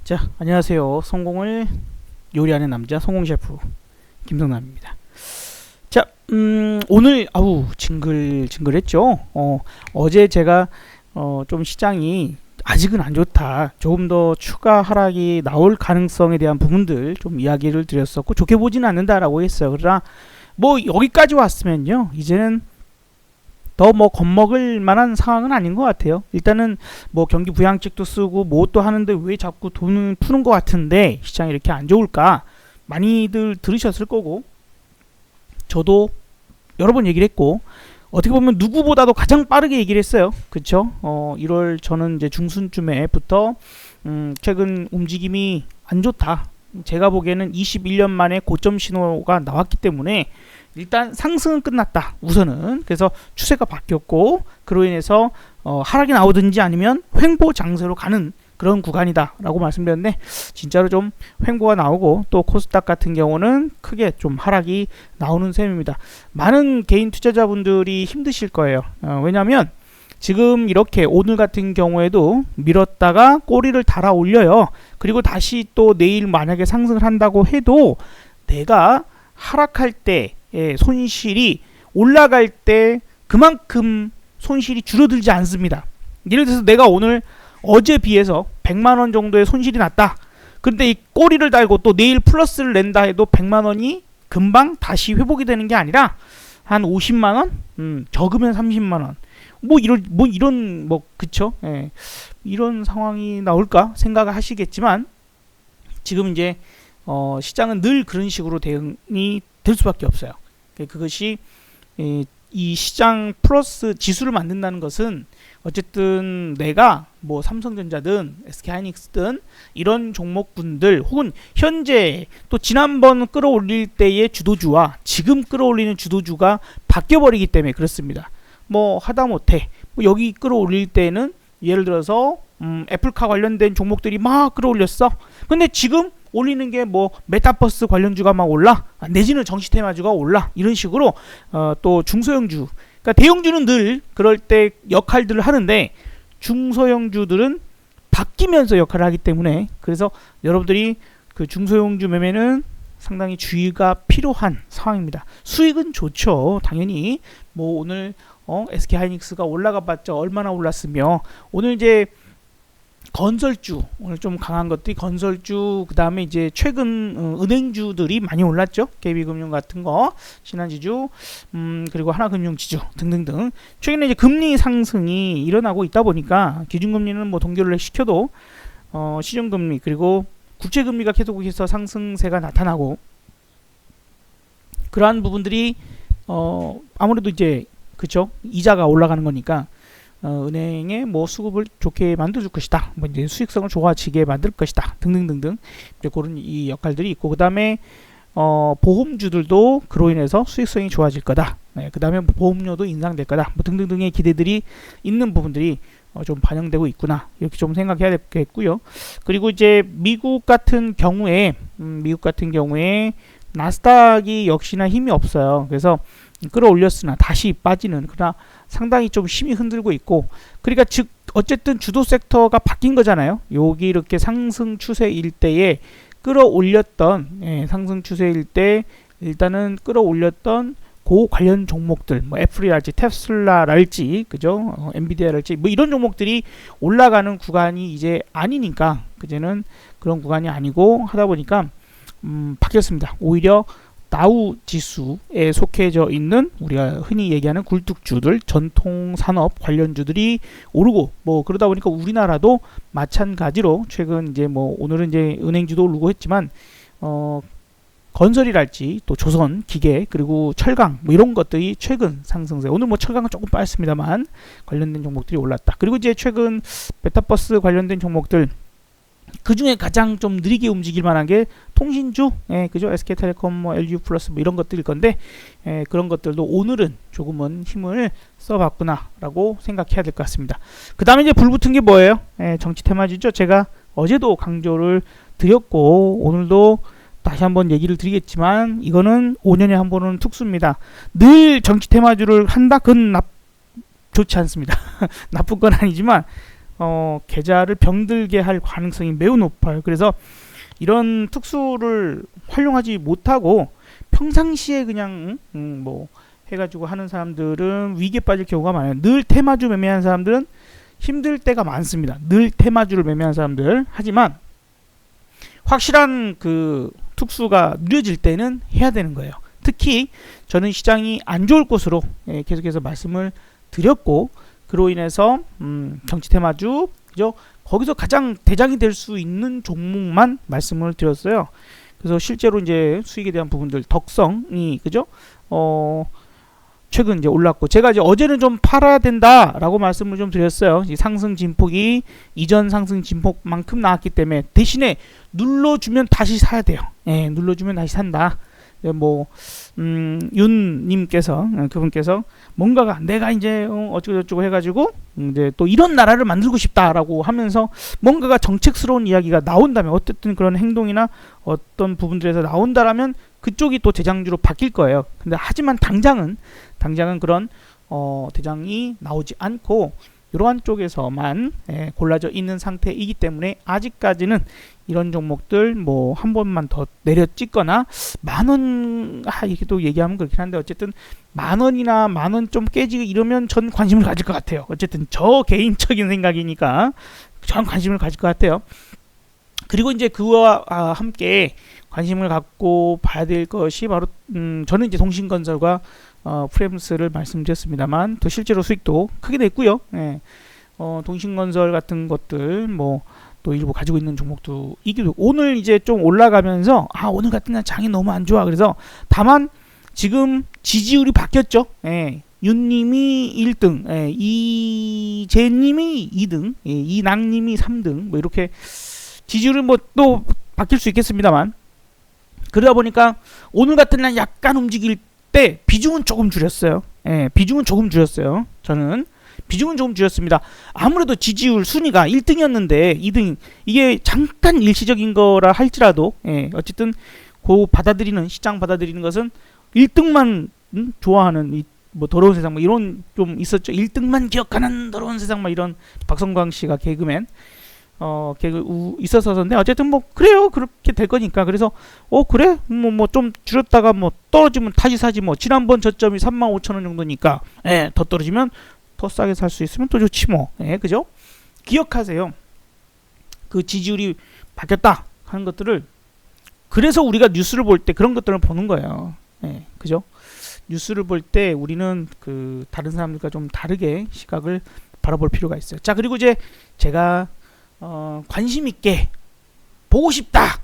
자, 안녕하세요. 성공을 요리하는 남자 성공 셰프 김성남입니다. 자, 오늘 징글징글했죠. 어제 제가 좀 시장이 아직은 안 좋다. 조금 더 추가 하락이 나올 가능성에 대한 부분들 좀 이야기를 드렸었고 좋게 보지는 않는다라고 했어요. 그러나 뭐 여기까지 왔으면요. 이제는 더 뭐 겁먹을 만한 상황은 아닌 것 같아요. 일단은 뭐 경기 부양책도 쓰고 뭐 또 하는데 왜 자꾸 돈을 푸는 것 같은데 시장이 이렇게 안 좋을까? 많이들 들으셨을 거고 저도 여러 번 얘기를 했고 어떻게 보면 누구보다도 가장 빠르게 얘기를 했어요. 그쵸? 1월 저는 이제 중순쯤에부터 최근 움직임이 안 좋다. 제가 보기에는 21년 만에 고점 신호가 나왔기 때문에 일단 상승은 끝났다. 우선은 그래서 추세가 바뀌었고 그로 인해서 하락이 나오든지 아니면 횡보 장세로 가는 그런 구간이다 라고 말씀드렸는데 진짜로 좀 횡보가 나오고 또 코스닥 같은 경우는 크게 좀 하락이 나오는 셈입니다. 많은 개인 투자자분들이 힘드실 거예요. 왜냐하면 지금 이렇게 오늘 같은 경우에도 밀었다가 꼬리를 달아 올려요. 그리고 다시 또 내일 만약에 상승을 한다고 해도 내가 하락할 때 손실이 올라갈 때 그만큼 손실이 줄어들지 않습니다. 예를 들어서 내가 오늘 어제 비해서 100만원 정도의 손실이 났다. 근데 이 꼬리를 달고 또 내일 플러스를 낸다 해도 100만원이 금방 다시 회복이 되는 게 아니라 한 50만원? 적으면 30만원. 그쵸? 예. 이런 상황이 나올까 생각을 하시겠지만 지금 이제 시장은 늘 그런 식으로 대응이 될 수밖에 없어요. 그것이 이 시장 플러스 지수를 만든다는 것은 어쨌든 내가 뭐 삼성전자든 SK하이닉스든 이런 종목군들 혹은 현재 또 지난번 끌어올릴 때의 주도주와 지금 끌어올리는 주도주가 바뀌어버리기 때문에 그렇습니다. 뭐 하다못해 뭐 여기 끌어올릴 때는 예를 들어서 애플카 관련된 종목들이 막 끌어올렸어. 근데 지금 올리는 게 뭐 메타버스 관련주가 막 올라 내지는 정시테마주가 올라 이런 식으로 또 중소형주 그러니까 대형주는 늘 그럴 때 역할들을 하는데 중소형주들은 바뀌면서 역할을 하기 때문에 그래서 여러분들이 그 중소형주 매매는 상당히 주의가 필요한 상황입니다. 수익은 좋죠. 당연히 뭐 오늘 SK하이닉스가 올라가 봤자 얼마나 올랐으며 오늘 이제 건설주 오늘 좀 강한 것들이 건설주 그 다음에 이제 최근 은행주들이 많이 올랐죠. KB금융 같은 거 신한지주 그리고 하나금융지주 등등등 최근에 이제 금리 상승이 일어나고 있다 보니까 기준금리는 뭐 동결을 시켜도 시중금리 그리고 국채금리가 계속해서 상승세가 나타나고 그러한 부분들이 아무래도 이제 그쵸 이자가 올라가는 거니까 은행에 뭐 수급을 좋게 만들어줄 것이다. 뭐 이제 수익성을 좋아지게 만들 것이다. 등등등등 이제 그런 이 역할들이 있고 그 다음에 보험주들도 그로 인해서 수익성이 좋아질 거다. 그 다음에 보험료도 인상될 거다. 뭐 등등등의 기대들이 있는 부분들이 좀 반영되고 있구나 이렇게 좀 생각해야 되겠고요. 그리고 이제 미국 같은 경우에 나스닥이 역시나 힘이 없어요. 그래서 끌어올렸으나 다시 빠지는 그러나 상당히 좀 힘이 흔들고 있고 그러니까 즉 어쨌든 주도 섹터가 바뀐 거잖아요. 여기 이렇게 상승 추세일 때에 끌어올렸던 상승 추세일 때 일단은 끌어올렸던 고 관련 종목들 뭐 애플이랄지 테슬라랄지 그죠 엔비디아랄지 뭐 이런 종목들이 올라가는 구간이 이제 아니니까 그제는 그런 구간이 아니고 하다 보니까 바뀌었습니다. 오히려 다우 지수에 속해져 있는 우리가 흔히 얘기하는 굴뚝주들 전통 산업 관련주들이 오르고 뭐 그러다 보니까 우리나라도 마찬가지로 최근 이제 뭐 오늘은 이제 은행주도 오르고 했지만 건설이랄지 또 조선 기계 그리고 철강 뭐 이런 것들이 최근 상승세 오늘 뭐 철강은 조금 빠졌습니다만 관련된 종목들이 올랐다. 그리고 이제 최근 메타버스 관련된 종목들 그 중에 가장 좀 느리게 움직일 만한 게 통신주, 그죠? SK텔레콤, 뭐 LG플러스 뭐 이런 것들일 건데, 그런 것들도 오늘은 조금은 힘을 써봤구나라고 생각해야 될 것 같습니다. 그 다음에 이제 불붙은 게 뭐예요? 정치 테마주죠. 제가 어제도 강조를 드렸고, 오늘도 다시 한번 얘기를 드리겠지만, 이거는 5년에 한 번은 특수입니다. 늘 정치 테마주를 한다? 그건 좋지 않습니다. 나쁜 건 아니지만, 계좌를 병들게 할 가능성이 매우 높아요. 그래서 이런 특수를 활용하지 못하고 평상시에 그냥 뭐 해가지고 하는 사람들은 위기에 빠질 경우가 많아요. 늘 테마주 매매하는 사람들은 힘들 때가 많습니다. 늘 테마주를 매매하는 사람들. 하지만 확실한 그 특수가 느려질 때는 해야 되는 거예요. 특히 저는 시장이 안 좋을 것으로 계속해서 말씀을 드렸고, 그로 인해서 정치 테마주, 그죠? 거기서 가장 대장이 될 수 있는 종목만 말씀을 드렸어요. 그래서 실제로 이제 수익에 대한 부분들, 덕성이, 그죠? 최근 이제 올랐고, 제가 이제 어제는 좀 팔아야 된다라고 말씀을 좀 드렸어요. 이 상승 진폭이 이전 상승 진폭만큼 나왔기 때문에 대신에 눌러주면 다시 사야 돼요. 예, 눌러주면 다시 산다. 뭐 윤님께서, 그분께서 뭔가가 내가 이제 어쩌고저쩌고 해가지고 이제 또 이런 나라를 만들고 싶다라고 하면서 뭔가가 정책스러운 이야기가 나온다면, 어쨌든 그런 행동이나 어떤 부분들에서 나온다라면 그쪽이 또 대장주로 바뀔 거예요. 근데 하지만 당장은 그런 대장이 나오지 않고 이러한 쪽에서만 골라져 있는 상태이기 때문에 아직까지는 이런 종목들 뭐 한 번만 더 내려 찍거나 만원, 이렇게 또 얘기하면 그렇긴 한데, 어쨌든 만원이나 만원 좀 깨지고 이러면 전 관심을 가질 것 같아요. 어쨌든 저 개인적인 생각이니까 전 관심을 가질 것 같아요. 그리고 이제 그와 함께 관심을 갖고 봐야 될 것이 바로 저는 이제 동신건설과 프레임스를 말씀드렸습니다만, 또 실제로 수익도 크게 냈고요. 예. 동신건설 같은 것들 뭐 또 일부 가지고 있는 종목도 이기고, 오늘 이제 좀 올라가면서 오늘 같은 날 장이 너무 안 좋아. 그래서 다만 지금 지지율이 바뀌었죠. 예. 윤님이 1등, 예. 이재님이 2등, 예. 이낭님이 3등, 뭐 이렇게 지지율은 뭐 또 바뀔 수 있겠습니다만, 그러다 보니까 오늘 같은 날 약간 움직일 때 비중은 조금 줄였어요. 예, 비중은 조금 줄였어요. 저는 비중은 조금 줄였습니다. 아무래도 지지율 순위가 1등이었는데 2등, 이게 잠깐 일시적인 거라 할지라도, 예, 어쨌든 그 받아들이는, 시장 받아들이는 것은 1등만 좋아하는 뭐 더러운 세상 뭐 이런 좀 있었죠. 1등만 기억하는 더러운 세상 막 이런 박성광 씨가 개그맨 있었었는데, 어쨌든 뭐 그래요, 그렇게 될 거니까. 그래서 그래 뭐 좀 줄였다가 뭐 떨어지면 다시 사지, 뭐 지난번 저점이 35,000원 정도니까, 예, 더 떨어지면 더 싸게 살 수 있으면 또 좋지 뭐. 예, 그죠? 기억하세요. 그 지지율이 바뀌었다 하는 것들을, 그래서 우리가 뉴스를 볼 때 그런 것들을 보는 거예요. 예, 그죠? 뉴스를 볼 때 우리는 그 다른 사람들과 좀 다르게 시각을 바라볼 필요가 있어요. 자, 그리고 이제 제가 관심 있게 보고 싶다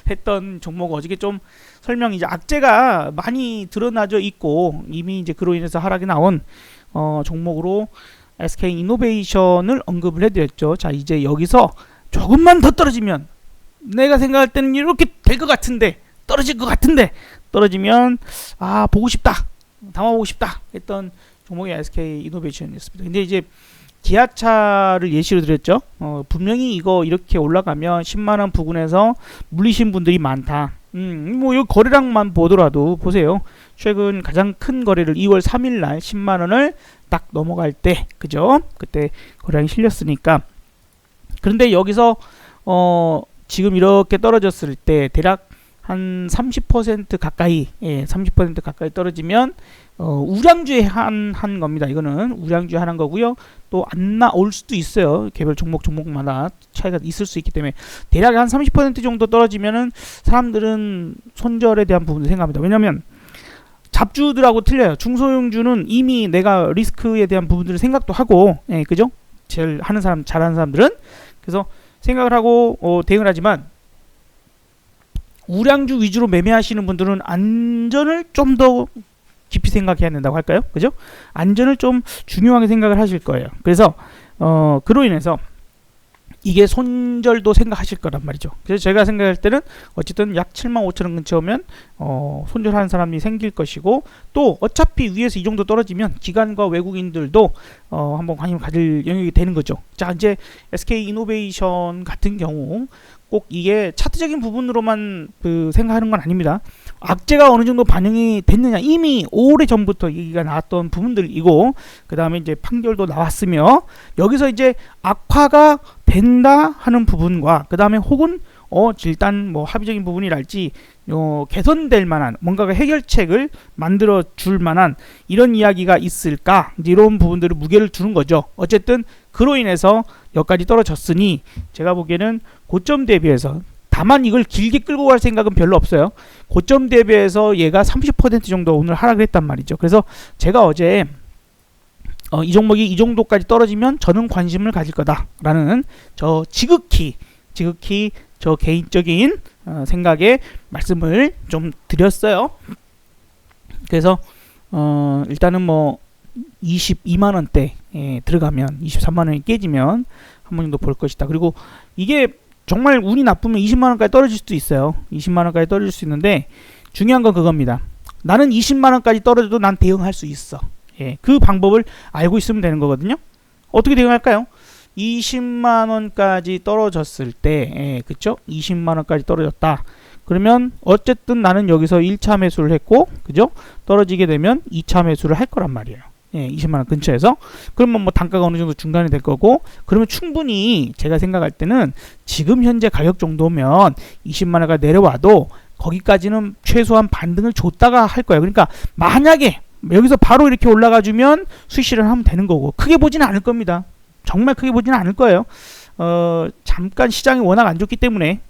했던 종목, 어저께 좀 설명이, 이제 악재가 많이 드러나져 있고 이미 이제 그로 인해서 하락이 나온 종목으로 SK 이노베이션을 언급을 해드렸죠. 자, 이제 여기서 조금만 더 떨어지면, 내가 생각할 때는 이렇게 될 것 같은데, 떨어질 것 같은데, 떨어지면 보고 싶다, 담아보고 싶다 했던 종목이 SK 이노베이션이었습니다. 근데 이제 기아차를 예시로 드렸죠. 분명히 이거 이렇게 올라가면 10만원 부근에서 물리신 분들이 많다. 뭐 이 거래량만 보더라도 보세요. 최근 가장 큰 거래를 2월 3일날 10만원을 딱 넘어갈 때, 그죠? 그때 거래량이 실렸으니까. 그런데 여기서 지금 이렇게 떨어졌을 때 대략 한 30% 가까이, 30% 가까이 떨어지면 우량주에 한한 겁니다. 이거는 우량주에 한한 거고요. 또 안 나올 수도 있어요. 개별 종목마다 차이가 있을 수 있기 때문에, 대략 한 30% 정도 떨어지면은 사람들은 손절에 대한 부분을 생각합니다. 왜냐면 잡주들하고 틀려요. 중소형주는 이미 내가 리스크에 대한 부분들을 생각도 하고, 그죠? 제일 하는 사람, 잘하는 사람들은 그래서 생각을 하고 대응을 하지만, 우량주 위주로 매매하시는 분들은 안전을 좀 더 깊이 생각해야 된다고 할까요? 그죠? 안전을 좀 중요하게 생각을 하실 거예요. 그래서 그로 인해서 이게 손절도 생각하실 거란 말이죠. 그래서 제가 생각할 때는 어쨌든 약 75,000원 근처 오면 손절하는 사람이 생길 것이고, 또 어차피 위에서 이 정도 떨어지면 기관과 외국인들도 한번 관심을 가질 영역이 되는 거죠. 자, 이제 SK 이노베이션 같은 경우 꼭 이게 차트적인 부분으로만 그 생각하는 건 아닙니다. 악재가 어느 정도 반영이 됐느냐, 이미 오래 전부터 얘기가 나왔던 부분들이고, 그 다음에 이제 판결도 나왔으며, 여기서 이제 악화가 된다 하는 부분과, 그 다음에 혹은 일단 뭐 합의적인 부분이랄지 개선될 만한 뭔가가 해결책을 만들어 줄 만한 이런 이야기가 있을까, 이런 부분들을 무게를 두는 거죠. 어쨌든 그로 인해서 여기까지 떨어졌으니 제가 보기에는 고점 대비해서, 다만 이걸 길게 끌고 갈 생각은 별로 없어요. 고점 대비해서 얘가 30% 정도 오늘 하락을 했단 말이죠. 그래서 제가 어제 이 종목이 이 정도까지 떨어지면 저는 관심을 가질 거다라는 저 지극히 저 개인적인 생각에 말씀을 좀 드렸어요. 그래서 일단은 뭐 22만원대 들어가면 23만원이 깨지면 한 번 정도 볼 것이다. 그리고 이게 정말 운이 나쁘면 20만원까지 떨어질 수도 있어요. 20만원까지 떨어질 수 있는데, 중요한 건 그겁니다. 나는 20만원까지 떨어져도 난 대응할 수 있어. 그 방법을 알고 있으면 되는 거거든요. 어떻게 대응할까요? 20만원까지 떨어졌을 때, 그쵸? 20만원까지 떨어졌다. 그러면 어쨌든 나는 여기서 1차 매수를 했고, 그죠? 떨어지게 되면 2차 매수를 할 거란 말이에요. 20만원 근처에서. 그러면 뭐 단가가 어느 정도 중간이 될 거고, 그러면 충분히 제가 생각할 때는 지금 현재 가격 정도면 20만원가 내려와도 거기까지는 최소한 반등을 줬다가 할 거예요. 그러니까 만약에 여기서 바로 이렇게 올라가 주면 수익 실현하면 되는 거고, 크게 보지는 않을 겁니다. 정말 크게 보지는 않을 거예요. 잠깐 시장이 워낙 안 좋기 때문에.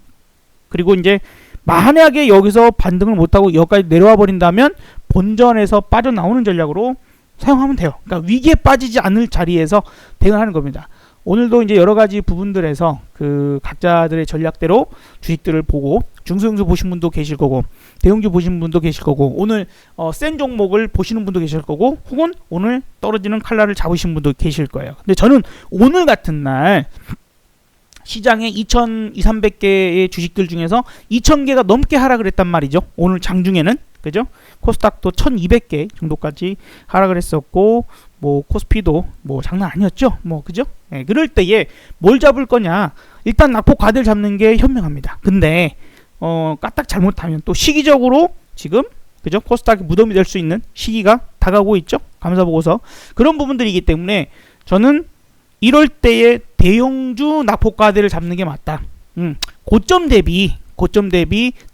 그리고 이제 만약에 여기서 반등을 못하고 여기까지 내려와 버린다면 본전에서 빠져나오는 전략으로 사용하면 돼요. 그러니까 위기에 빠지지 않을 자리에서 대응하는 겁니다. 오늘도 이제 여러 가지 부분들에서 그 각자들의 전략대로 주식들을 보고, 중소형주 보신 분도 계실 거고, 대형주 보신 분도 계실 거고, 오늘 센 종목을 보시는 분도 계실 거고, 혹은 오늘 떨어지는 칼날을 잡으신 분도 계실 거예요. 근데 저는 오늘 같은 날 시장에 2,200~300개의 주식들 중에서 2,000개가 넘게 하락을 했단 말이죠. 오늘 장중에는. 그죠? 코스닥도 1,200개 정도까지 하락을 했었고, 뭐 코스피도 뭐 장난 아니었죠. 뭐 그죠? 그럴 때에 뭘 잡을 거냐? 일단 낙폭 과대를 잡는 게 현명합니다. 근데 까딱 잘못하면 또 시기적으로 지금, 그죠? 코스닥이 무덤이 될 수 있는 시기가 다가오고 있죠. 감사보고서. 그런 부분들이기 때문에 저는 이럴 때에 대형주 낙폭 과대를 잡는 게 맞다. 고점 대비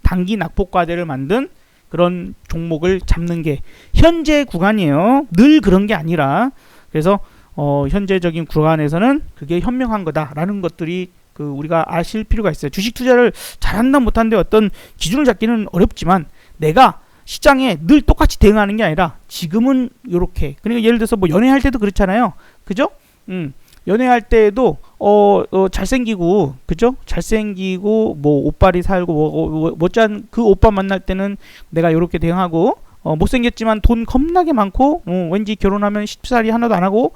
단기 낙폭 과대를 만든 그런 종목을 잡는 게 현재 구간이에요. 늘 그런 게 아니라. 그래서 현재적인 구간에서는 그게 현명한 거다라는 것들이 우리가 아실 필요가 있어요. 주식 투자를 잘한다 못한다 어떤 기준을 잡기는 어렵지만, 내가 시장에 늘 똑같이 대응하는 게 아니라 지금은 요렇게. 그러니까 예를 들어서 뭐 연애할 때도 그렇잖아요. 그죠? 연애할 때에도 잘생기고, 그죠? 잘생기고 뭐 옷빨이 살고 못지않은 그 오빠 만날 때는 내가 요렇게 대응하고, 못생겼지만 돈 겁나게 많고 왠지 결혼하면 10살이 하나도 안 하고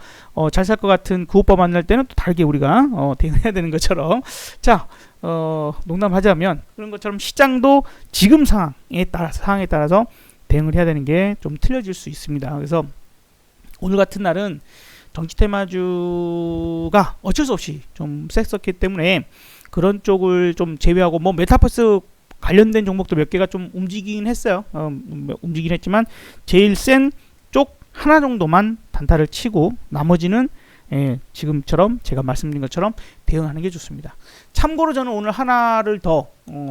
잘 살 것 같은 그 오빠 만날 때는 또 다르게 우리가 대응해야 되는 것처럼, 자 농담하자면 그런 것처럼 시장도 지금 상황에 따라서 대응을 해야 되는 게 좀 틀려질 수 있습니다. 그래서 오늘 같은 날은 정치 테마주가 어쩔 수 없이 좀 셌었기 때문에 그런 쪽을 좀 제외하고, 뭐 메타버스 관련된 종목도 몇 개가 좀 움직이긴 했어요. 움직이긴 했지만 제일 센 쪽 하나 정도만 단타를 치고, 나머지는 지금처럼 제가 말씀드린 것처럼 대응하는 게 좋습니다. 참고로 저는 오늘 하나를 더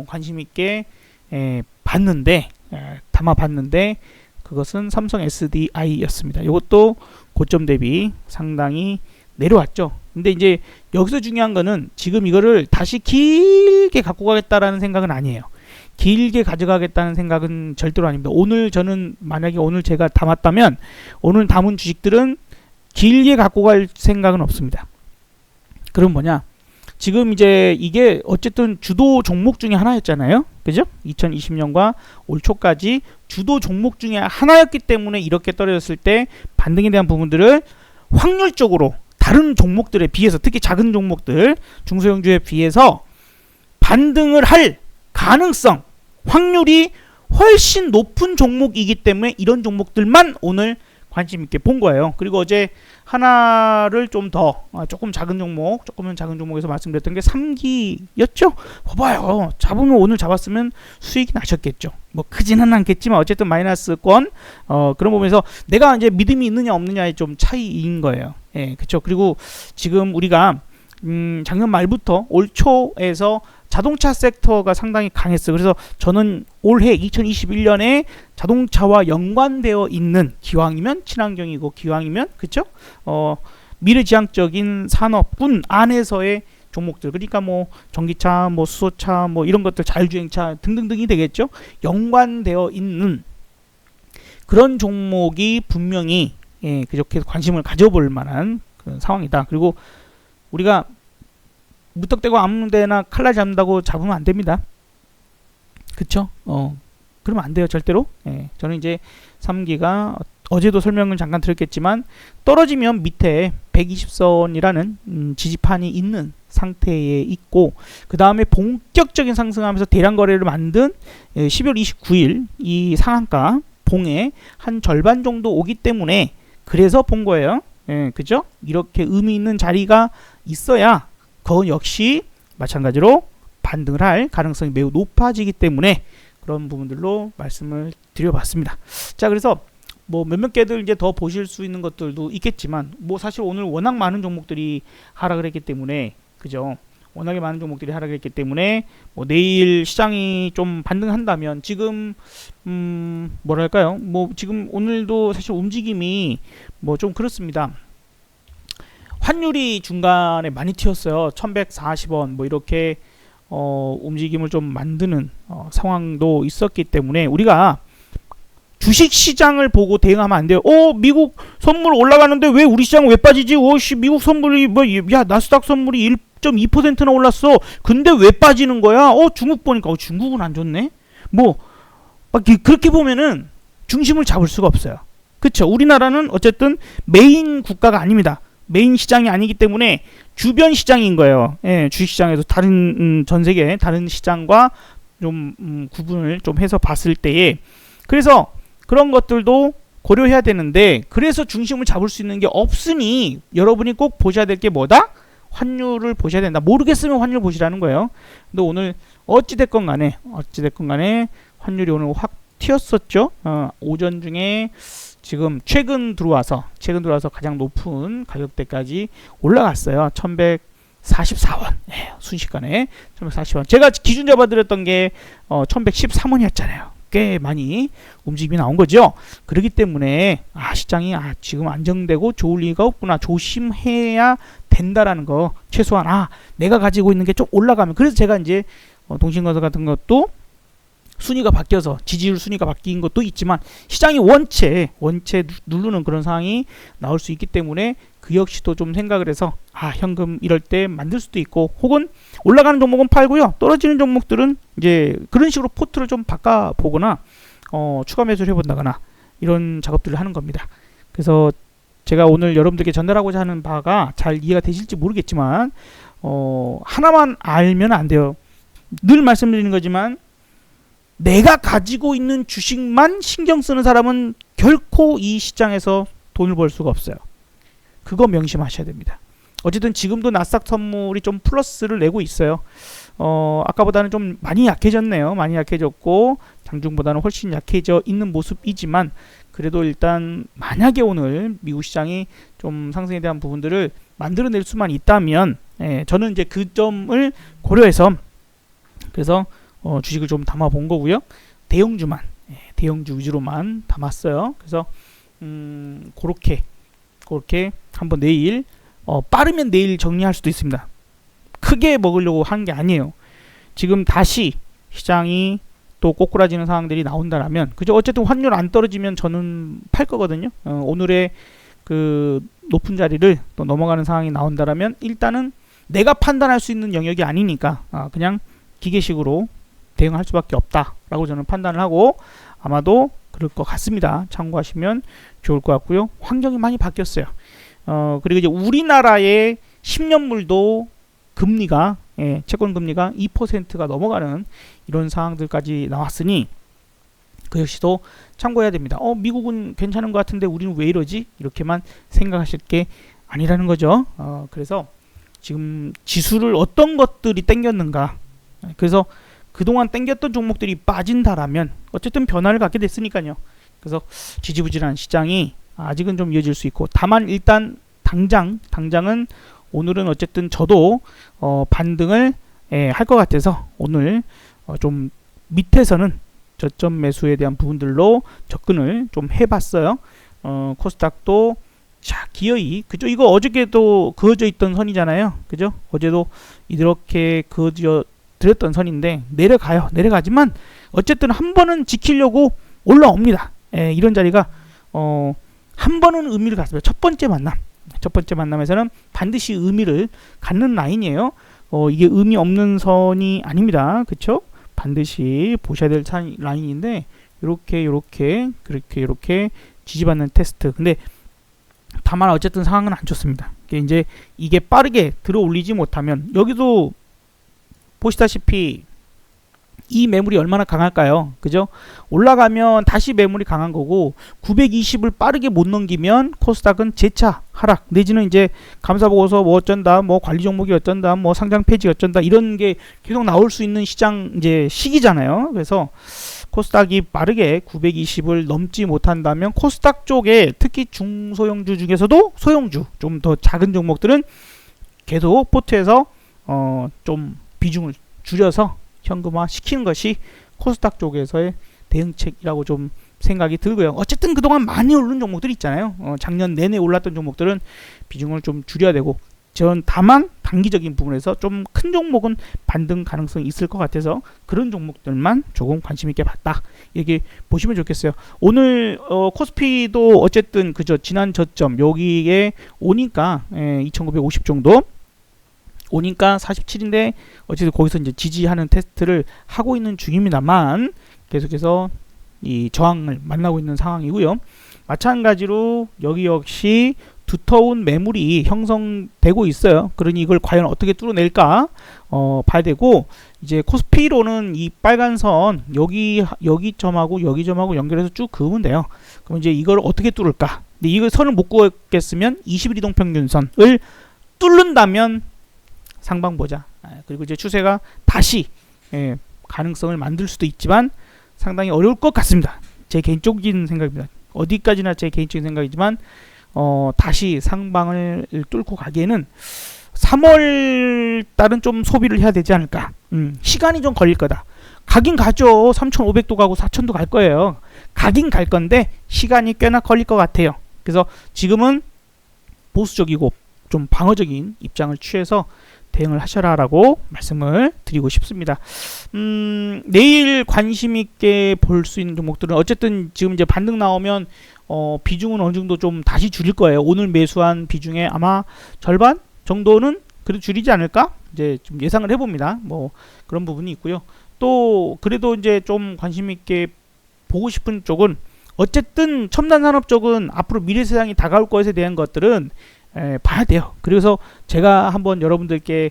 관심 있게 담아봤는데 그것은 삼성 SDI였습니다. 이것도 고점 대비 상당히 내려왔죠. 근데 이제 여기서 중요한 거는 지금 이거를 다시 길게 갖고 가겠다라는 생각은 아니에요. 길게 가져가겠다는 생각은 절대로 아닙니다. 오늘 저는 만약에 오늘 제가 담았다면 오늘 담은 주식들은 길게 갖고 갈 생각은 없습니다. 그럼 뭐냐? 지금 이제 이게 어쨌든 주도 종목 중에 하나였잖아요. 그죠? 2020년과 올 초까지 주도 종목 중에 하나였기 때문에 이렇게 떨어졌을 때 반등에 대한 부분들을 확률적으로 다른 종목들에 비해서, 특히 작은 종목들, 중소형주에 비해서 반등을 할 가능성, 확률이 훨씬 높은 종목이기 때문에 이런 종목들만 오늘 관심 있게 본 거예요. 그리고 어제 하나를 좀 더 조금 작은 종목, 조금은 작은 종목에서 말씀드렸던 게 3기였죠. 봐봐요. 잡으면 오늘 잡았으면 수익이 나셨겠죠. 뭐 크지는 않겠지만 어쨌든 마이너스권 그런 부분에서 내가 이제 믿음이 있느냐 없느냐의 좀 차이인 거예요. 예, 그렇죠. 그리고 지금 우리가 작년 말부터 올 초에서 자동차 섹터가 상당히 강했어요. 그래서 저는 올해 2021년에 자동차와 연관되어 있는, 기왕이면 친환경이고 기왕이면 그쵸? 미래지향적인 산업군 안에서의 종목들, 그러니까 뭐 전기차, 뭐 수소차, 뭐 이런 것들, 자율주행차 등등등이 되겠죠. 연관되어 있는 그런 종목이 분명히 그렇게 관심을 가져볼 만한 그런 상황이다. 그리고 우리가 무턱대고 아무데나 칼날 잡는다고 잡으면 안 됩니다. 그쵸? 그러면 안 돼요, 절대로. 저는 이제 3기가 어제도 설명을 잠깐 드렸겠지만 떨어지면 밑에 120선이라는 지지판이 있는 상태에 있고, 그 다음에 본격적인 상승하면서 대량 거래를 만든 12월 29일 이 상한가 봉의 한 절반 정도 오기 때문에 그래서 본 거예요. 그죠? 이렇게 의미 있는 자리가 있어야 그건 역시 마찬가지로 반등을 할 가능성이 매우 높아지기 때문에 그런 부분들로 말씀을 드려봤습니다. 자, 그래서 뭐 몇몇 개들 이제 더 보실 수 있는 것들도 있겠지만, 뭐 사실 오늘 워낙 많은 종목들이 하락을 했기 때문에, 그죠? 워낙에 많은 종목들이 하락을 했기 때문에 뭐 내일 시장이 좀 반등한다면 지금 뭐랄까요? 뭐 지금 오늘도 사실 움직임이 뭐 좀 그렇습니다. 환율이 중간에 많이 튀었어요. 1140원 뭐 이렇게 움직임을 좀 만드는 상황도 있었기 때문에 우리가 주식시장을 보고 대응하면 안 돼요. 미국 선물 올라가는데 왜 우리 시장은 왜 빠지지? 미국 선물이 나스닥 선물이 1.2%나 올랐어. 근데 왜 빠지는 거야? 중국 보니까 중국은 안 좋네. 뭐 막 그렇게 보면은 중심을 잡을 수가 없어요. 그렇죠? 우리나라는 어쨌든 메인 국가가 아닙니다. 메인 시장이 아니기 때문에 주변 시장인 거예요. 주식시장에서 다른 전 세계 다른 시장과 좀 구분을 좀 해서 봤을 때에, 그래서 그런 것들도 고려해야 되는데, 그래서 중심을 잡을 수 있는 게 없으니 여러분이 꼭 보셔야 될 게 뭐다? 환율을 보셔야 된다. 모르겠으면 환율 보시라는 거예요. 근데 오늘 어찌됐건 간에 환율이 오늘 확 튀었었죠. 오전 중에 지금 최근 들어와서 가장 높은 가격대까지 올라갔어요. 1144원. 순식간에 1140원. 제가 기준 잡아드렸던 게 1113원이었잖아요. 꽤 많이 움직임이 나온 거죠. 그렇기 때문에 시장이 지금 안정되고 좋을 리가 없구나, 조심해야 된다라는 거, 최소한 내가 가지고 있는 게 좀 올라가면, 그래서 제가 이제 동신건설 같은 것도 순위가 바뀌어서 지지율 순위가 바뀐 것도 있지만, 시장이 원체 누르는 그런 상황이 나올 수 있기 때문에 그 역시도 좀 생각을 해서 현금 이럴 때 만들 수도 있고, 혹은 올라가는 종목은 팔고요, 떨어지는 종목들은 이제 그런 식으로 포트를 좀 바꿔 보거나 추가 매수를 해본다거나 이런 작업들을 하는 겁니다. 그래서 제가 오늘 여러분들께 전달하고자 하는 바가 잘 이해가 되실지 모르겠지만 하나만 알면 안 돼요. 늘 말씀드리는 거지만 내가 가지고 있는 주식만 신경 쓰는 사람은 결코 이 시장에서 돈을 벌 수가 없어요. 그거 명심하셔야 됩니다. 어쨌든 지금도 나스닥 선물이 좀 플러스를 내고 있어요. 아까보다는 좀 많이 약해졌네요. 많이 약해졌고 장중보다는 훨씬 약해져 있는 모습이지만, 그래도 일단 만약에 오늘 미국 시장이 좀 상승에 대한 부분들을 만들어낼 수만 있다면 저는 이제 그 점을 고려해서 그래서 주식을 좀 담아 본 거고요. 대형주만, 대형주 위주로만 담았어요. 그래서 그렇게 한번 내일 빠르면 내일 정리할 수도 있습니다. 크게 먹으려고 하는 게 아니에요. 지금 다시 시장이 또 꼬꾸라지는 상황들이 나온다라면, 그죠? 어쨌든 환율 안 떨어지면 저는 팔 거거든요. 오늘의 그 높은 자리를 또 넘어가는 상황이 나온다라면 일단은 내가 판단할 수 있는 영역이 아니니까 그냥 기계식으로 대응할 수밖에 없다라고 저는 판단을 하고, 아마도 그럴 것 같습니다. 참고하시면 좋을 것 같고요. 환경이 많이 바뀌었어요. 그리고 이제 우리나라의 10년물도 금리가 채권 금리가 2%가 넘어가는 이런 상황들까지 나왔으니 그 역시도 참고해야 됩니다. 미국은 괜찮은 것 같은데 우리는 왜 이러지? 이렇게만 생각하실 게 아니라는 거죠. 그래서 지금 지수를 어떤 것들이 땡겼는가, 그래서 그동안 땡겼던 종목들이 빠진다라면 어쨌든 변화를 갖게 됐으니까요. 그래서 지지부진한 시장이 아직은 좀 이어질 수 있고, 다만 일단 당장은 오늘은 어쨌든 저도 반등을 할 것 같아서 오늘 좀 밑에서는 저점 매수에 대한 부분들로 접근을 좀 해봤어요. 코스닥도 자, 기어이, 그죠? 이거 어저께도 그어져 있던 선이잖아요. 그죠? 어제도 이렇게 그어져 드렸던 선인데 내려가지만 어쨌든 한 번은 지키려고 올라옵니다. 이런 자리가 한 번은 의미를 갖습니다. 첫 번째 만남에서는 반드시 의미를 갖는 라인이에요. 이게 의미 없는 선이 아닙니다. 그쵸? 반드시 보셔야 될 라인인데, 요렇게 지지받는 테스트. 근데 다만 어쨌든 상황은 안 좋습니다. 이게 빠르게 들어 올리지 못하면, 여기도 보시다시피 이 매물이 얼마나 강할까요? 그죠? 올라가면 다시 매물이 강한 거고, 920을 빠르게 못 넘기면 코스닥은 재차 하락, 내지는 이제 감사보고서 뭐 어쩐다, 뭐 관리 종목이 어쩐다, 뭐 상장 폐지 어쩐다, 이런 게 계속 나올 수 있는 시장 이제 시기잖아요. 그래서 코스닥이 빠르게 920을 넘지 못한다면 코스닥 쪽에 특히 중소형주 중에서도 소형주, 좀 더 작은 종목들은 계속 포트에서 좀 비중을 줄여서 현금화 시키는 것이 코스닥 쪽에서의 대응책이라고 좀 생각이 들고요. 어쨌든 그동안 많이 오른 종목들이 있잖아요. 작년 내내 올랐던 종목들은 비중을 좀 줄여야 되고, 전 다만 단기적인 부분에서 좀 큰 종목은 반등 가능성이 있을 것 같아서 그런 종목들만 조금 관심 있게 봤다, 이렇게 보시면 좋겠어요. 오늘 코스피도 어쨌든 그저 지난 저점 여기에 오니까 2950 정도 오니까 47인데 어쨌든 거기서 이제 지지하는 테스트를 하고 있는 중입니다만 계속해서 이 저항을 만나고 있는 상황이고요. 마찬가지로 여기 역시 두터운 매물이 형성되고 있어요. 그러니 이걸 과연 어떻게 뚫어낼까 봐야 되고, 이제 코스피로는 이 빨간 선 여기 점하고 여기 점하고 연결해서 쭉 그으면 돼요. 그럼 이제 이걸 어떻게 뚫을까? 근데 이걸 선을 못 그었겠으면 20일 이동평균선을 뚫는다면 상방 보자. 그리고 이제 추세가 다시 가능성을 만들 수도 있지만 상당히 어려울 것 같습니다. 제 개인적인 생각입니다. 어디까지나 제 개인적인 생각이지만 다시 상방을 뚫고 가기에는 3월 달은 좀 소비를 해야 되지 않을까. 시간이 좀 걸릴 거다. 가긴 가죠. 3,500도 가고 4,000도 갈 거예요. 가긴 갈 건데 시간이 꽤나 걸릴 것 같아요. 그래서 지금은 보수적이고 좀 방어적인 입장을 취해서 대응을 하셔라라고 말씀을 드리고 싶습니다. 내일 관심 있게 볼 수 있는 종목들은 어쨌든 지금 이제 반등 나오면 비중은 어느 정도 좀 다시 줄일 거예요. 오늘 매수한 비중에 아마 절반 정도는 그래도 줄이지 않을까? 이제 좀 예상을 해봅니다. 뭐 그런 부분이 있고요. 또 그래도 이제 좀 관심 있게 보고 싶은 쪽은 어쨌든 첨단 산업 쪽은 앞으로 미래 세상이 다가올 것에 대한 것들은 봐야 돼요. 그래서 제가 한번 여러분들께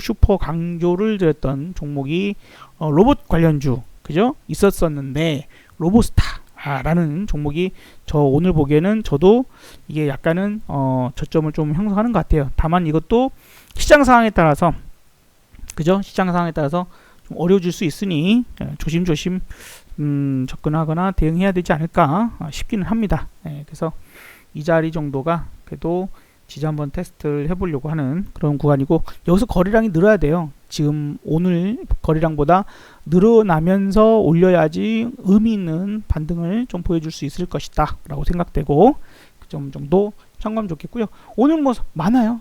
슈퍼 강조를 드렸던 종목이 로봇 관련주, 그죠? 있었었는데 로보스타라는 종목이 저 오늘 보기에는 저도 이게 약간은 저점을 좀 형성하는 것 같아요. 다만 이것도 시장 상황에 따라서, 그죠? 시장 상황에 따라서 좀 어려워질 수 있으니 조심조심 접근하거나 대응해야 되지 않을까 싶기는 합니다. 그래서 이 자리 정도가 그래도 지지 한번 테스트를 해보려고 하는 그런 구간이고, 여기서 거래량이 늘어야 돼요. 지금 오늘 거래량보다 늘어나면서 올려야지 의미 있는 반등을 좀 보여줄 수 있을 것이다 라고 생각되고, 그 점 정도 참고하면 좋겠고요. 오늘 뭐 많아요.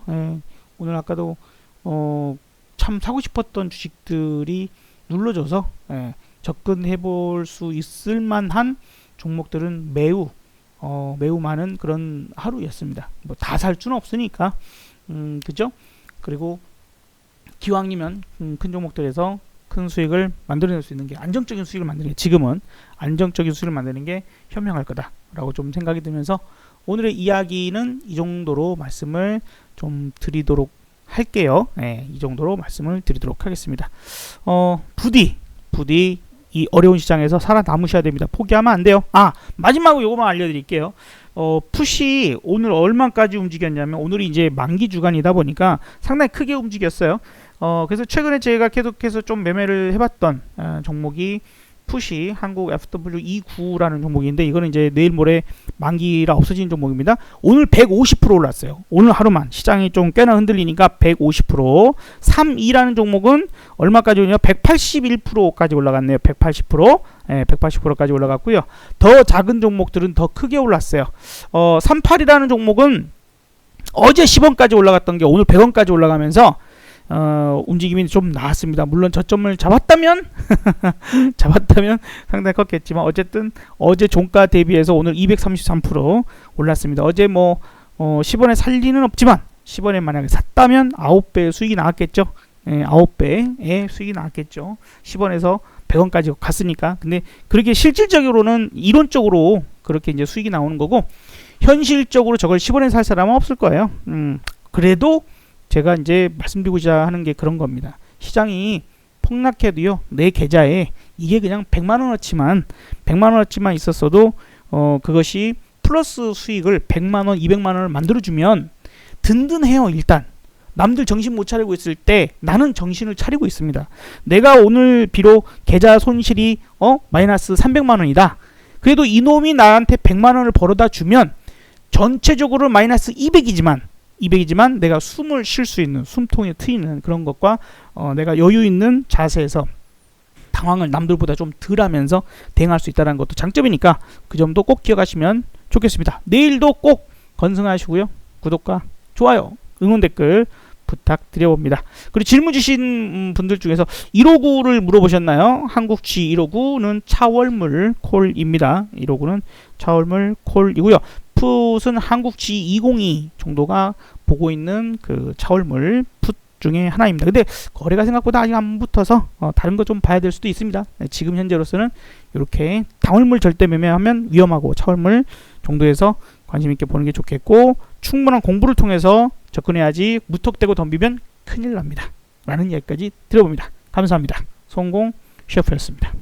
오늘 아까도 참 사고 싶었던 주식들이 눌러줘서 접근해 볼 수 있을 만한 종목들은 매우 많은 그런 하루였습니다. 뭐 다 살 수는 없으니까, 그죠? 그리고 기왕이면 큰 종목들에서 큰 수익을 만들어낼 수 있는 게, 안정적인 수익을 만드는 게, 지금은 안정적인 수익을 만드는 게 현명할 거다라고 좀 생각이 들면서 오늘의 이야기는 이 정도로 말씀을 좀 드리도록 할게요. 이 정도로 말씀을 드리도록 하겠습니다. 부디 이 어려운 시장에서 살아남으셔야 됩니다. 포기하면 안 돼요. 마지막으로 요거만 알려드릴게요. 풋이 오늘 얼마까지 움직였냐면, 오늘이 이제 만기 주간이다 보니까 상당히 크게 움직였어요. 그래서 최근에 제가 계속해서 좀 매매를 해봤던 종목이 풋이 한국 FW29라는 종목인데, 이거는 이제 내일 모레 만기라 없어지는 종목입니다. 오늘 150% 올랐어요. 오늘 하루만 시장이 좀 꽤나 흔들리니까 150%. 32라는 종목은 얼마까지 오냐? 181%까지 올라갔네요. 180%. 180%까지 올라갔고요. 더 작은 종목들은 더 크게 올랐어요. 38이라는 종목은 어제 10원까지 올라갔던 게 오늘 100원까지 올라가면서 움직임이 좀 나왔습니다. 물론 저점을 잡았다면 상당히 컸겠지만, 어쨌든 어제 종가 대비해서 오늘 233% 올랐습니다. 어제 10원에 살 리는 없지만 10원에 만약에 샀다면 9배의 수익이 나왔겠죠. 9배의 수익이 나왔겠죠. 10원에서 100원까지 갔으니까. 근데 그렇게 실질적으로는, 이론적으로 그렇게 이제 수익이 나오는 거고, 현실적으로 저걸 10원에 살 사람은 없을 거예요. 그래도 제가 이제 말씀드리고자 하는 게 그런 겁니다. 시장이 폭락해도요, 내 계좌에 이게 그냥 100만원어치만 있었어도 그것이 플러스 수익을 100만원, 200만원을 만들어주면 든든해요. 일단 남들 정신 못 차리고 있을 때 나는 정신을 차리고 있습니다. 내가 오늘 비록 계좌 손실이 마이너스 300만원이다. 그래도 이놈이 나한테 100만원을 벌어다 주면 전체적으로 마이너스 200이지만 내가 숨을 쉴 수 있는, 숨통에 트이는 그런 것과 내가 여유 있는 자세에서 당황을 남들보다 좀 덜 하면서 대응할 수 있다는 것도 장점이니까 그 점도 꼭 기억하시면 좋겠습니다. 내일도 꼭 건승하시고요. 구독과 좋아요, 응원 댓글 부탁드려봅니다. 그리고 질문 주신 분들 중에서 159를 물어보셨나요? 한국 G159는 차월물 콜입니다. 159는 차월물 콜이고요. 풋은 한국 G202 정도가 보고 있는 그 차월물 풋 중에 하나입니다. 근데 거래가 생각보다 아직 안 붙어서 다른 거 좀 봐야 될 수도 있습니다. 지금 현재로서는 이렇게 당월물 절대 매매하면 위험하고 차월물 정도에서 관심 있게 보는 게 좋겠고, 충분한 공부를 통해서 접근해야지 무턱대고 덤비면 큰일 납니다. 라는 이야기까지 드려봅니다. 감사합니다. 성공 셰프였습니다.